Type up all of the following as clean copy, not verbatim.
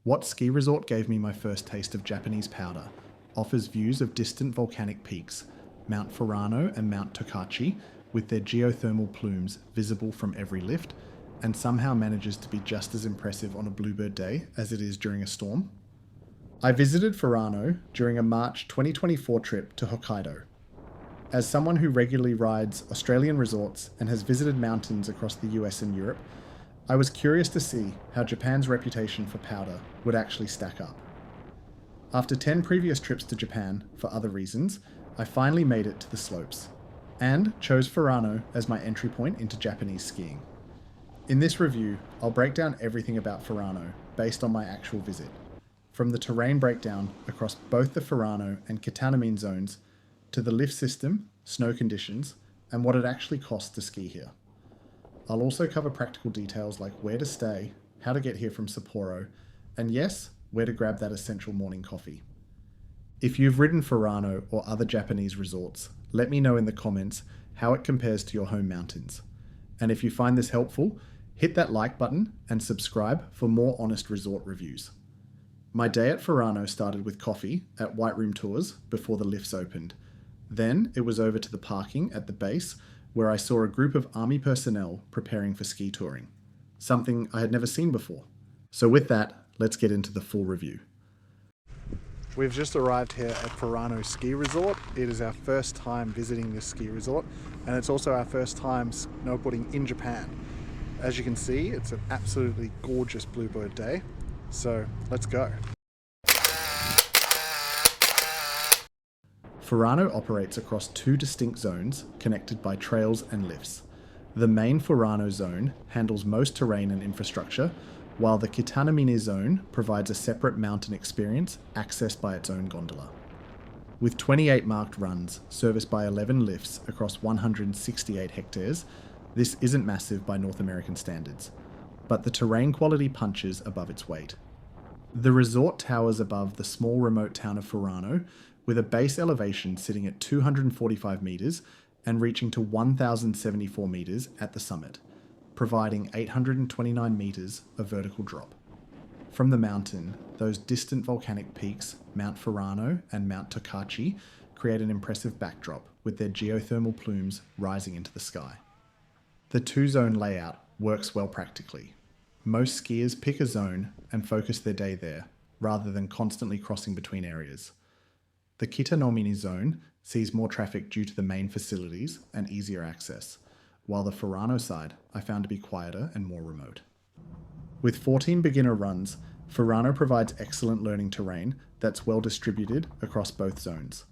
What ski resort gave me my first taste of Japanese powder offers views of distant volcanic peaks, Mount Furano and Mount Tokachi, with their geothermal plumes visible from every lift, and somehow manages to be just as impressive on a bluebird day as it is during a storm? I visited Furano during a March 2024 trip to Hokkaido. As someone who regularly rides Australian resorts and has visited mountains across the US and Europe, I was curious to see how Japan's reputation for powder would actually stack up. After 10 previous trips to Japan for other reasons, I finally made it to the slopes, and chose Furano as my entry point into Japanese skiing. In this review, I'll break down everything about Furano based on my actual visit, from the terrain breakdown across both the Furano and Kitanomine zones, to the lift system, snow conditions, and what it actually costs to ski here. I'll also cover practical details like where to stay, how to get here from Sapporo, and yes, where to grab that essential morning coffee. If you've ridden Furano or other Japanese resorts, let me know in the comments how it compares to your home mountains. And if you find this helpful, hit that like button and subscribe for more honest resort reviews. My day at Furano started with coffee at White Room Tours before the lifts opened. Then it was over to the parking at the base, where I saw a group of army personnel preparing for ski touring, something I had never seen before. So with that, let's get into the full review. We've just arrived here at Furano Ski Resort. It is our first time visiting this ski resort, and it's also our first time snowboarding in Japan. As you can see, it's an absolutely gorgeous bluebird day, so let's go. Furano operates across two distinct zones connected by trails and lifts. The main Furano zone handles most terrain and infrastructure, while the Kitanomine zone provides a separate mountain experience accessed by its own gondola. With 28 marked runs serviced by 11 lifts across 168 hectares, this isn't massive by North American standards, but the terrain quality punches above its weight. The resort towers above the small remote town of Furano, with a base elevation sitting at 245 metres and reaching to 1,074 metres at the summit, providing 829 metres of vertical drop. From the mountain, those distant volcanic peaks, Mount Furano and Mount Tokachi, create an impressive backdrop with their geothermal plumes rising into the sky. The two-zone layout works well practically. Most skiers pick a zone and focus their day there, rather than constantly crossing between areas. The Kitanomine zone sees more traffic due to the main facilities and easier access, while the Furano side I found to be quieter and more remote. With 14 beginner runs, Furano provides excellent learning terrain that's well distributed across both zones.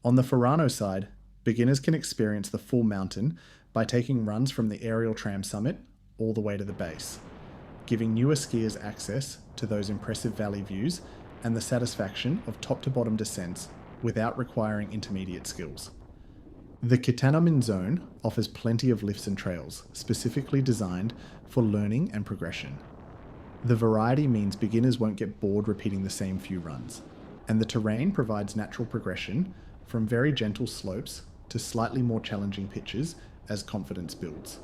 On the Furano side, beginners can experience the full mountain by taking runs from the aerial tram summit all the way to the base, giving newer skiers access to those impressive valley views and the satisfaction of top-to-bottom descents without requiring intermediate skills. The Kitanomine zone offers plenty of lifts and trails, specifically designed for learning and progression. The variety means beginners won't get bored repeating the same few runs, and the terrain provides natural progression from very gentle slopes to slightly more challenging pitches as confidence builds.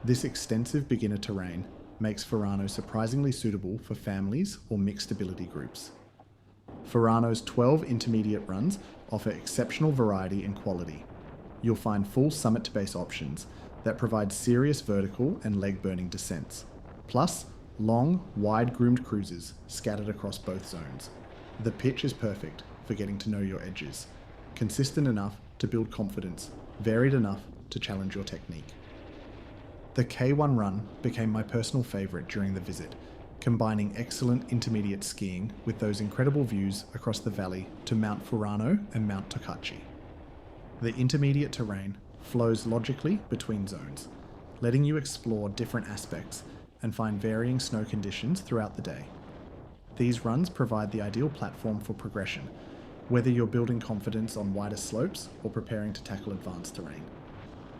This extensive beginner terrain makes Furano surprisingly suitable for families or mixed ability groups. Furano's 12 intermediate runs offer exceptional variety and quality. You'll find full summit to base options that provide serious vertical and leg-burning descents, plus long, wide-groomed cruises scattered across both zones. The pitch is perfect for getting to know your edges, consistent enough to build confidence, varied enough to challenge your technique. The K1 run became my personal favourite during the visit, combining excellent intermediate skiing with those incredible views across the valley to Mount Furano and Mount Tokachi. The intermediate terrain flows logically between zones, letting you explore different aspects and find varying snow conditions throughout the day. These runs provide the ideal platform for progression, whether you're building confidence on wider slopes or preparing to tackle advanced terrain.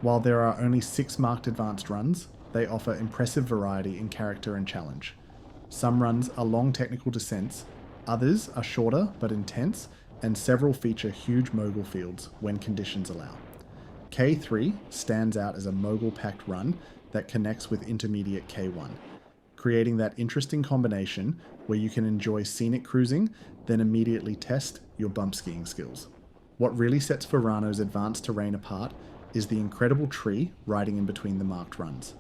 While there are only 6 marked advanced runs, they offer impressive variety in character and challenge. Some runs are long technical descents, others are shorter but intense, and several feature huge mogul fields when conditions allow. K3 stands out as a mogul-packed run that connects with intermediate K1, creating that interesting combination where you can enjoy scenic cruising, then immediately test your bump skiing skills. What really sets Furano's advanced terrain apart is the incredible tree riding in between the marked runs.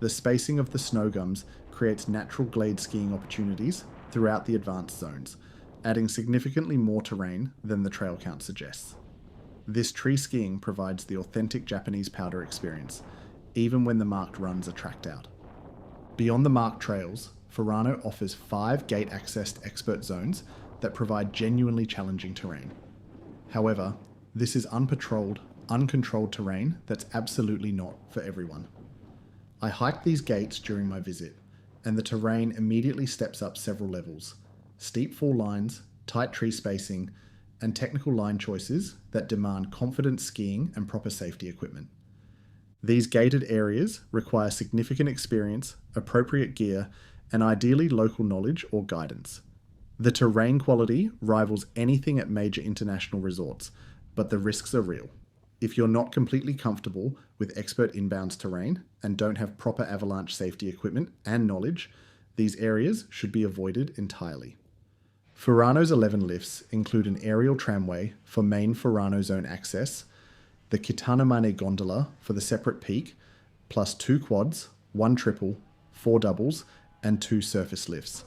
The spacing of the snow gums creates natural glade skiing opportunities throughout the advanced zones, adding significantly more terrain than the trail count suggests. This tree skiing provides the authentic Japanese powder experience, even when the marked runs are tracked out. Beyond the marked trails, Furano offers 5 gate-accessed expert zones that provide genuinely challenging terrain. However, this is unpatrolled, uncontrolled terrain that's absolutely not for everyone. I hiked these gates during my visit, and the terrain immediately steps up several levels: steep fall lines, tight tree spacing, and technical line choices that demand confident skiing and proper safety equipment. These gated areas require significant experience, appropriate gear, and ideally local knowledge or guidance. The terrain quality rivals anything at major international resorts, but the risks are real. If you're not completely comfortable with expert inbounds terrain and don't have proper avalanche safety equipment and knowledge, these areas should be avoided entirely. Furano's 11 lifts include an aerial tramway for main Furano zone access, the Kitanomine gondola for the separate peak, plus 2 quads, 1 triple, 4 doubles, and 2 surface lifts.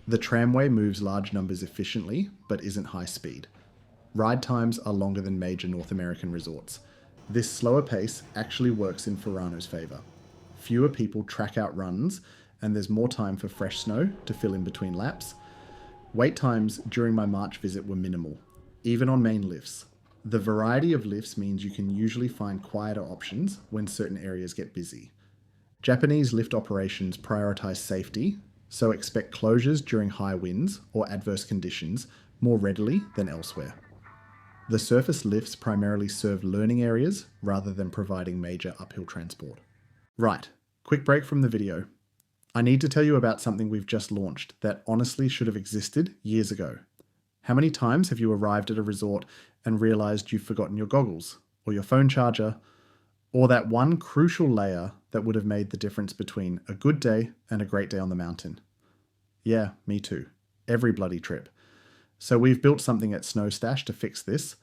The tramway moves large numbers efficiently, but isn't high speed. Ride times are longer than major North American resorts. This slower pace actually works in Furano's favour. Fewer people track out runs, and there's more time for fresh snow to fill in between laps. Wait times during my March visit were minimal, even on main lifts. The variety of lifts means you can usually find quieter options when certain areas get busy. Japanese lift operations prioritize safety, so expect closures during high winds or adverse conditions more readily than elsewhere. The surface lifts primarily serve learning areas rather than providing major uphill transport. Right, quick break from the video. I need to tell you about something we've just launched that honestly should have existed years ago. How many times have you arrived at a resort and realized you've forgotten your goggles, or your phone charger, or that one crucial layer that would have made the difference between a good day and a great day on the mountain? Yeah, me too. Every bloody trip. So we've built something at Snowstash to fix this,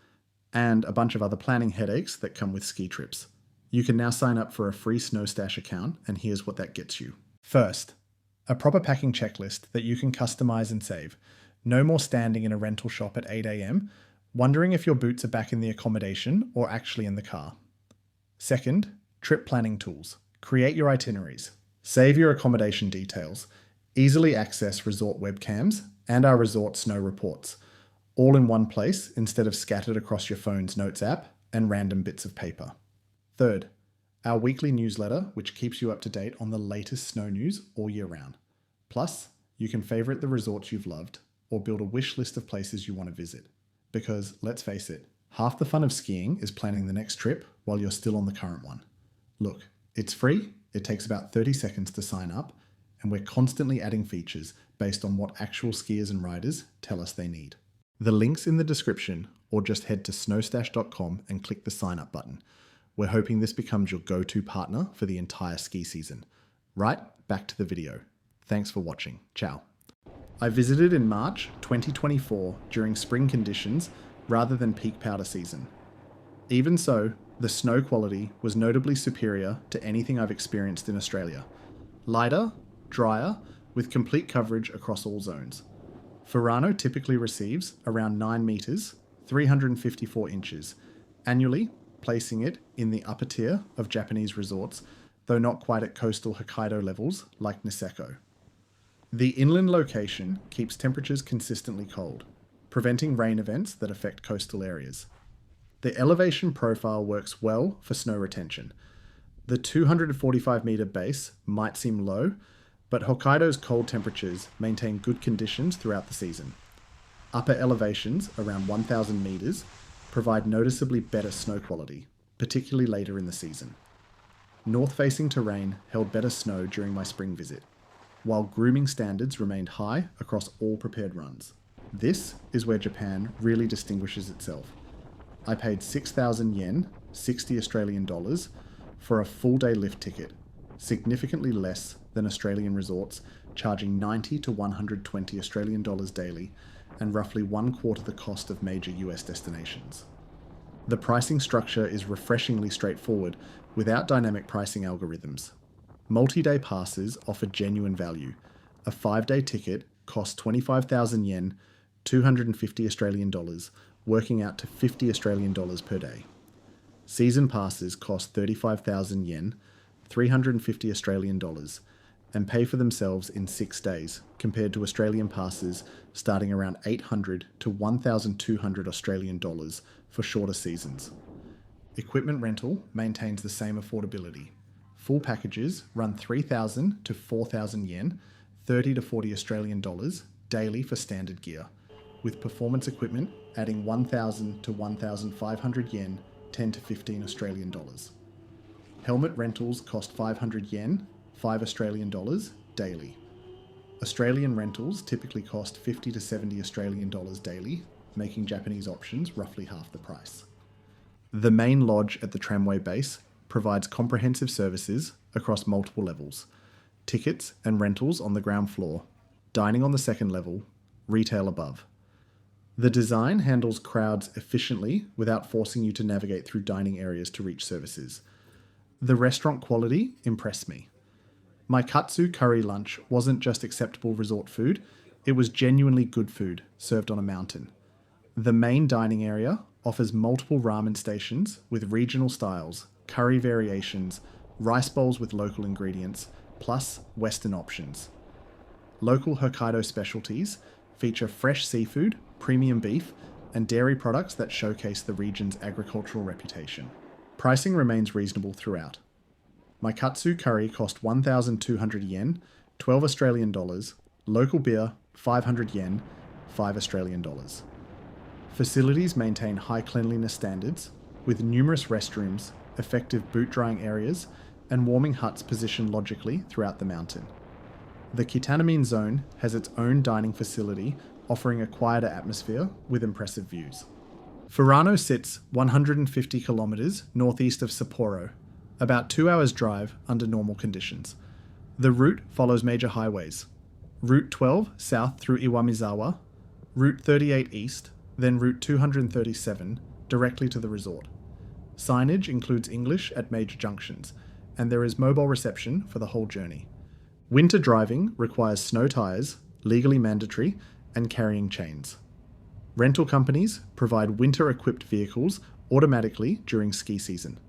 and a bunch of other planning headaches that come with ski trips. You can now sign up for a free Snowstash account, and here's what that gets you. First, a proper packing checklist that you can customize and save. No more standing in a rental shop at 8 a.m, wondering if your boots are back in the accommodation or actually in the car. Second, trip planning tools. Create your itineraries. Save your accommodation details. Easily access resort webcams and our resort snow reports, all in one place instead of scattered across your phone's notes app and random bits of paper. Third, our weekly newsletter, which keeps you up to date on the latest snow news all year round. Plus, you can favorite the resorts you've loved or build a wish list of places you want to visit. Because, let's face it, half the fun of skiing is planning the next trip while you're still on the current one. Look, it's free, it takes about 30 seconds to sign up, and we're constantly adding features based on what actual skiers and riders tell us they need. The link's in the description, or just head to snowstash.com and click the sign up button. We're hoping this becomes your go-to partner for the entire ski season. Right, back to the video. Thanks for watching. Ciao. I visited in March 2024 during spring conditions rather than peak powder season. Even so, the snow quality was notably superior to anything I've experienced in Australia. Lighter, drier, with complete coverage across all zones. Furano typically receives around 9 meters, 354 inches, annually, placing it in the upper tier of Japanese resorts, though not quite at coastal Hokkaido levels like Niseko. The inland location keeps temperatures consistently cold, preventing rain events that affect coastal areas. The elevation profile works well for snow retention. The 245-meter base might seem low, but Hokkaido's cold temperatures maintain good conditions throughout the season. Upper elevations, around 1,000 meters, provide noticeably better snow quality, particularly later in the season. North-facing terrain held better snow during my spring visit, while grooming standards remained high across all prepared runs. This is where Japan really distinguishes itself. I paid 6,000 yen, 60 Australian dollars, for a full-day lift ticket, significantly less than Australian resorts charging 90 to 120 Australian dollars daily and roughly 1/4 the cost of major US destinations. The pricing structure is refreshingly straightforward without dynamic pricing algorithms. Multi-day passes offer genuine value. A 5-day ticket costs 25,000 yen, 250 Australian dollars, working out to 50 Australian dollars per day. Season passes cost 35,000 yen, 350 Australian dollars, and pay for themselves in 6 days, compared to Australian passes starting around 800 to 1,200 Australian dollars for shorter seasons. Equipment rental maintains the same affordability. Full packages run 3,000 to 4,000 yen, 30 to 40 Australian dollars daily for standard gear, with performance equipment adding 1,000 to 1,500 yen, 10 to 15 Australian dollars. Helmet rentals cost 500 yen, 5 Australian dollars daily. Australian rentals typically cost 50 to 70 Australian dollars daily, making Japanese options roughly half the price. The main lodge at the tramway base provides comprehensive services across multiple levels: tickets and rentals on the ground floor, dining on the second level, retail above. The design handles crowds efficiently without forcing you to navigate through dining areas to reach services. The restaurant quality impressed me. My katsu curry lunch wasn't just acceptable resort food, it was genuinely good food served on a mountain. The main dining area offers multiple ramen stations with regional styles, curry variations, rice bowls with local ingredients, plus Western options. Local Hokkaido specialties feature fresh seafood, premium beef, and dairy products that showcase the region's agricultural reputation. Pricing remains reasonable throughout. My katsu curry cost 1,200 yen, 12 Australian dollars, local beer 500 yen, 5 Australian dollars. Facilities maintain high cleanliness standards, with numerous restrooms, effective boot drying areas, and warming huts positioned logically throughout the mountain. The Kitanomine zone has its own dining facility, offering a quieter atmosphere with impressive views. Furano sits 150 kilometers northeast of Sapporo, about 2 hours drive under normal conditions. The route follows major highways: Route 12 south through Iwamizawa, Route 38 east, then Route 237 directly to the resort. Signage includes English at major junctions, and there is mobile reception for the whole journey. Winter driving requires snow tyres, legally mandatory, and carrying chains. Rental companies provide winter-equipped vehicles automatically during ski season.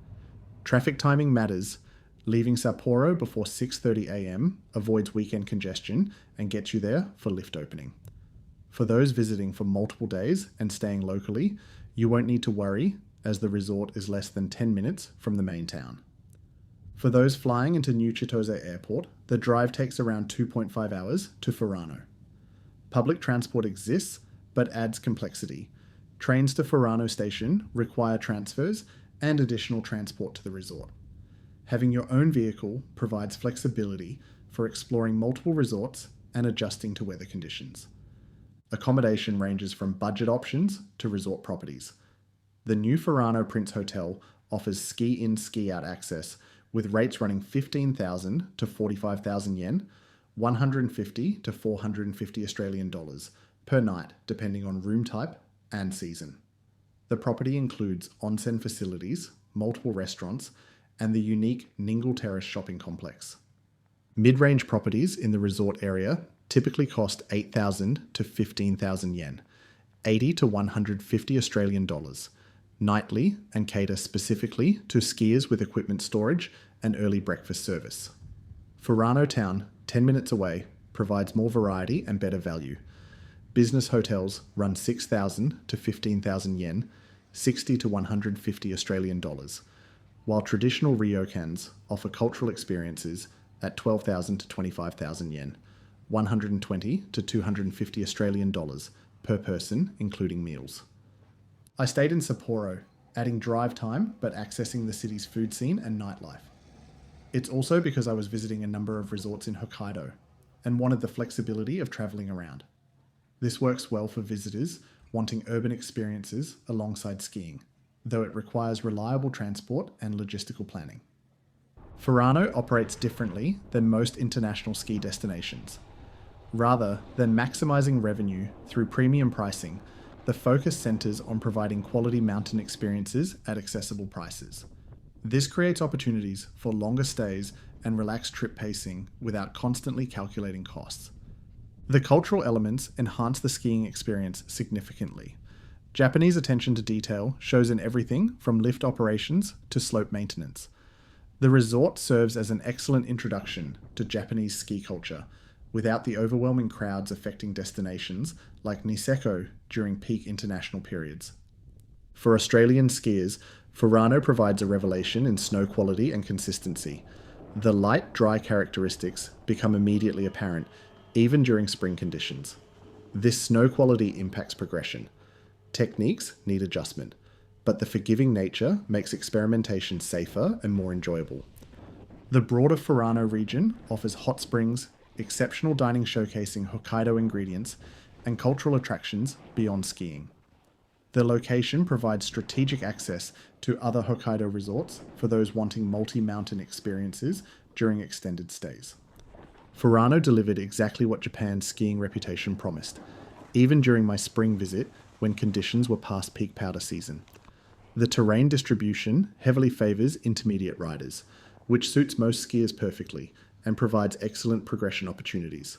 Traffic timing matters. Leaving Sapporo before 6:30 a.m. avoids weekend congestion and gets you there for lift opening. For those visiting for multiple days and staying locally, you won't need to worry, as the resort is less than 10 minutes from the main town. For those flying into New Chitose Airport, the drive takes around 2.5 hours to Furano. Public transport exists, but adds complexity. Trains to Furano Station require transfers and additional transport to the resort. Having your own vehicle provides flexibility for exploring multiple resorts and adjusting to weather conditions. Accommodation ranges from budget options to resort properties. The new Furano Prince Hotel offers ski-in, ski-out access, with rates running 15,000 to 45,000 yen, 150 to 450 Australian dollars per night, depending on room type and season. The property includes onsen facilities, multiple restaurants, and the unique Ningle Terrace shopping complex. Mid-range properties in the resort area typically cost 8,000 to 15,000 yen, 80 to 150 Australian dollars, nightly, and cater specifically to skiers with equipment storage and early breakfast service. Furano Town, 10 minutes away, provides more variety and better value. Business hotels run 6,000 to 15,000 yen, 60 to 150 Australian dollars, while traditional ryokans offer cultural experiences at 12,000 to 25,000 yen, 120 to 250 Australian dollars per person, including meals. I stayed in Sapporo, adding drive time but accessing the city's food scene and nightlife. It's also because I was visiting a number of resorts in Hokkaido and wanted the flexibility of travelling around. This works well for visitors wanting urban experiences alongside skiing, though it requires reliable transport and logistical planning. Furano operates differently than most international ski destinations. Rather than maximizing revenue through premium pricing, the focus centers on providing quality mountain experiences at accessible prices. This creates opportunities for longer stays and relaxed trip pacing without constantly calculating costs. The cultural elements enhance the skiing experience significantly. Japanese attention to detail shows in everything from lift operations to slope maintenance. The resort serves as an excellent introduction to Japanese ski culture, without the overwhelming crowds affecting destinations like Niseko during peak international periods. For Australian skiers, Furano provides a revelation in snow quality and consistency. The light, dry characteristics become immediately apparent, even during spring conditions. This snow quality impacts progression. Techniques need adjustment, but the forgiving nature makes experimentation safer and more enjoyable. The broader Furano region offers hot springs, exceptional dining showcasing Hokkaido ingredients, and cultural attractions beyond skiing. The location provides strategic access to other Hokkaido resorts for those wanting multi-mountain experiences during extended stays. Furano delivered exactly what Japan's skiing reputation promised, even during my spring visit when conditions were past peak powder season. The terrain distribution heavily favors intermediate riders, which suits most skiers perfectly and provides excellent progression opportunities.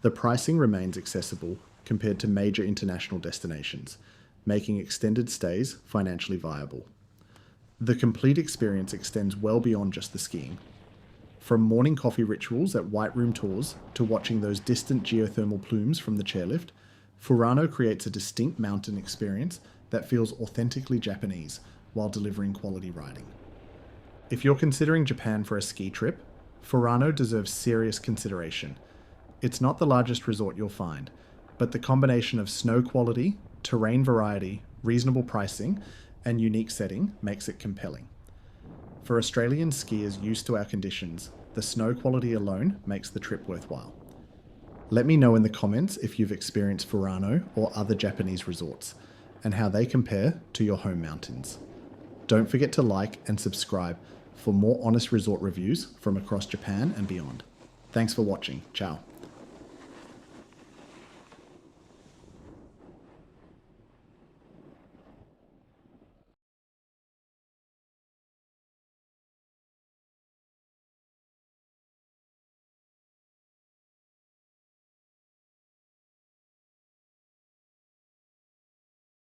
The pricing remains accessible compared to major international destinations, making extended stays financially viable. The complete experience extends well beyond just the skiing. From morning coffee rituals at White Room tours to watching those distant geothermal plumes from the chairlift, Furano creates a distinct mountain experience that feels authentically Japanese while delivering quality riding. If you're considering Japan for a ski trip, Furano deserves serious consideration. It's not the largest resort you'll find, but the combination of snow quality, terrain variety, reasonable pricing, and unique setting makes it compelling. For Australian skiers used to our conditions, the snow quality alone makes the trip worthwhile. Let me know in the comments if you've experienced Furano or other Japanese resorts, and how they compare to your home mountains. Don't forget to like and subscribe for more honest resort reviews from across Japan and beyond. Thanks for watching. Ciao.